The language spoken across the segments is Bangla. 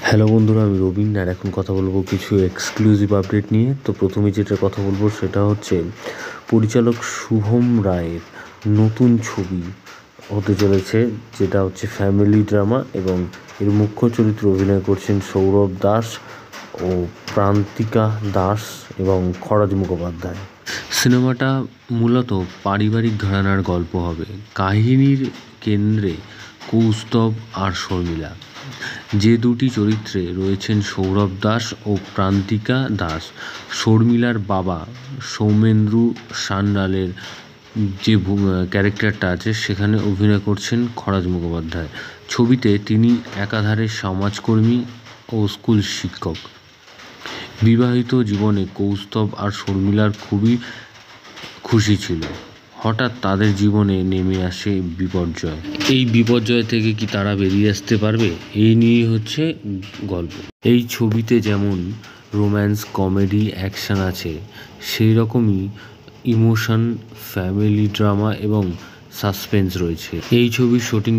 হ্যালো বন্ধুরা, আমি রবিন আর এখন কথা বলবো কিছু এক্সক্লুসিভ আপডেট নিয়ে। তো প্রথমে যেটা কথা বলবো সেটা হচ্ছে পরিচালক শুভম রায়ের নতুন ছবি হতে চলেছে, যেটা হচ্ছে ফ্যামিলি ড্রামা এবং এর মুখ্য চরিত্রে অভিনয় করছেন সৌরভ দাস ও প্রান্তিকা দাস এবং খরাজ মুখোপাধ্যায়। সিনেমাটা মূলত পারিবারিক ঘরানার গল্প হবে। কাহিনীর কেন্দ্রে কৌস্তব আর শর্মিলা, যে দুটি চরিত্রে রয়েছেন সৌরভ দাস ও প্রান্তিকা দাস। শর্মিলার বাবা সৌমেন্দ্র সান্যালের যে ক্যারেক্টারটা আছে সেখানে অভিনয় করছেন খরাজ মুখোপাধ্যায়। ছবিতে তিনি একাধারে সমাজকর্মী ও স্কুল শিক্ষক। বিবাহিত জীবনে কৌস্তব আর শর্মিলার খুবই খুশি ছিল। হঠাৎ তাদের জীবনে নেমে আসে বিপর্যয়। এই বিপর্যয় থেকে কি তারা বেরিয়ে আসতে পারবে, এই নিয়েই হচ্ছে গল্প। এই ছবিতে যেমন রোম্যান্স, কমেডি, অ্যাকশন আছে, সেই রকমই ইমোশন, ফ্যামিলি ড্রামা এবং সাসপেন্স রয়েছে। এই ছবির শুটিং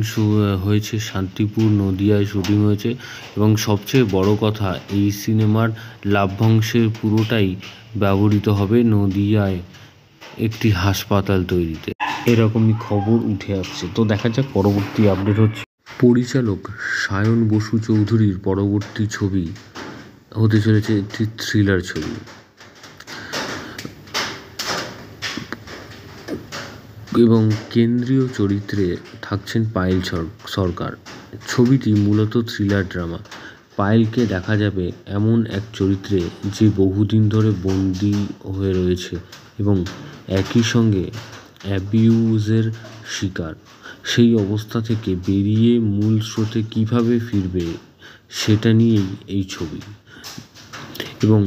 হয়েছে শান্তিপুর, নদিয়ায় শুটিং হয়েছে এবং সবচেয়ে বড় কথা, এই সিনেমার লাভ্যাংশের পুরোটাই ব্যবহৃত হবে নদিয়ায় একটি হাসপাতাল তৈরিতে। এরকমই খবর উঠে আসছে। তো দেখা যাক পরবর্তী আপডেট হচ্ছে পরিচালক সায়ন বসু চৌধুরীর পরবর্তী ছবি হতে চলেছে একটি থ্রিলার ছবি এবং কেন্দ্রীয় চরিত্রে থাকছেন পায়েল সরকার। ছবিটি মূলত থ্রিলার ড্রামা। পায়েলকে দেখা যাবে এমন এক চরিত্রে যে বহুদিন ধরে বন্দী হয়ে রয়েছে এবং একই সঙ্গে অ্যাবিউজের শিকার। সেই অবস্থা থেকে বেরিয়ে মূল স্রোতে কীভাবে ফিরবে সেটা নিয়েই এই ছবি। এবং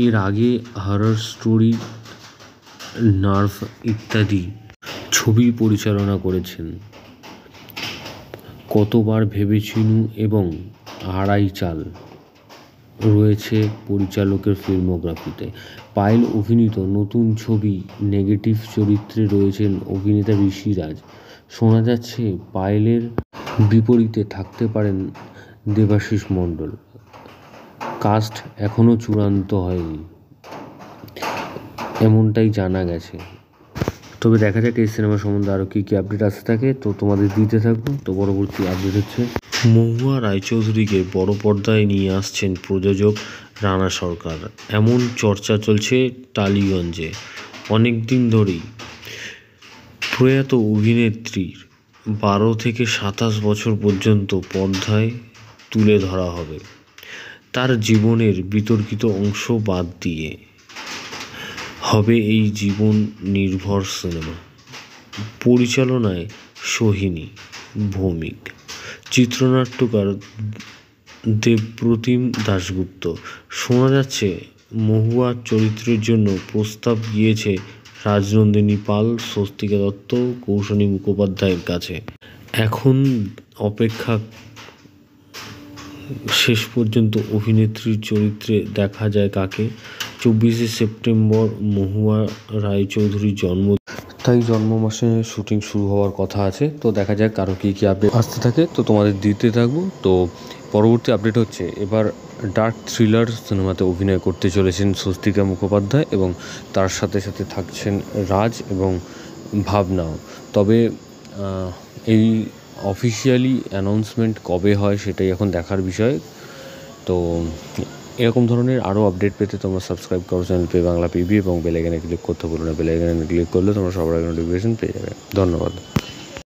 এর আগে হরর স্টোরি, নার্ভ ইত্যাদি ছবি পরিচালনা করেছেন কতবার ভেবেচিনু এবং আড়াই চাল রয়েছে পরিচালকের ফিল্মোগ্রাফিতে। পায়েল অভিনীত নতুন ছবি নেগেটিভ চরিত্রে রয়েছেন অভিনেতা ঋষিরাজ। শোনা যাচ্ছে পায়েলের বিপরীতে থাকতে পারেন দেবাশিস মণ্ডল। কাস্ট এখনও চূড়ান্ত হয়নি, এমনটাই জানা গেছে। তবে দেখা যাক এই সিনেমা সম্বন্ধে আরও কী কী আপডেট আসতে থাকে, তো তোমাদের দিতে থাকবো। তো পরবর্তী আপডেট হচ্ছে মহুয়া রায়চৌধুরীকে বড় পর্দায় নিয়ে আসছেন প্রযোজক রানা সরকার। এমন চর্চা চলছে টালিগঞ্জে অনেক দিন ধরেই। প্রয়াত অভিনেত্রীর 12 থেকে 27 বছর পর্যন্ত পর্দায় তুলে ধরা হবে। তার জীবনের বিতর্কিত অংশ বাদ দিয়ে হবে এই জীবন নির্ভর সিনেমা। পরিচালনায় সোহিনী ভৌমিক, চিত্রনাট্যকার দেবপ্রতিম দাশগুপ্ত। শোনা যাচ্ছে মহুয়ার চরিত্রের জন্য প্রস্তাব গিয়েছে রাজনন্দিনী পাল, স্বস্তিকা দত্ত, কৌশানী মুখোপাধ্যায়ের কাছে। এখন অপেক্ষা শেষ পর্যন্ত অভিনেত্রীর চরিত্রে দেখা যায় কাকে। 24শে সেপ্টেম্বর মহুয়া রায়চৌধুরীর জন্ম, তাই জন্ম মাসে শুটিং শুরু হওয়ার কথা আছে। তো দেখা যাক আরও কী কী আপডেট আসতে থাকে, তো তোমাদের দিতে থাকবো। তো পরবর্তী আপডেট হচ্ছে এবার ডার্ক থ্রিলার সিনেমাতে অভিনয় করতে চলেছেন স্বস্তিকা মুখোপাধ্যায় এবং তার সাথে সাথে থাকছেন রাজ এবং ভাবনাও। তবে এই অফিসিয়ালি অ্যানাউন্সমেন্ট কবে হয় সেটাই এখন দেখার বিষয়। তো এরকম ধরনের আরও আপডেট পেতে তোমরা সাবস্ক্রাইব করো চ্যানেল পে বাংলা পিবি এবং বেল আইকনে ক্লিক করতে ভুলো না। বেল আইকনে ক্লিক করলে তোমরা সবার আগে নোটিফিকেশন পেয়ে যাবে। ধন্যবাদ।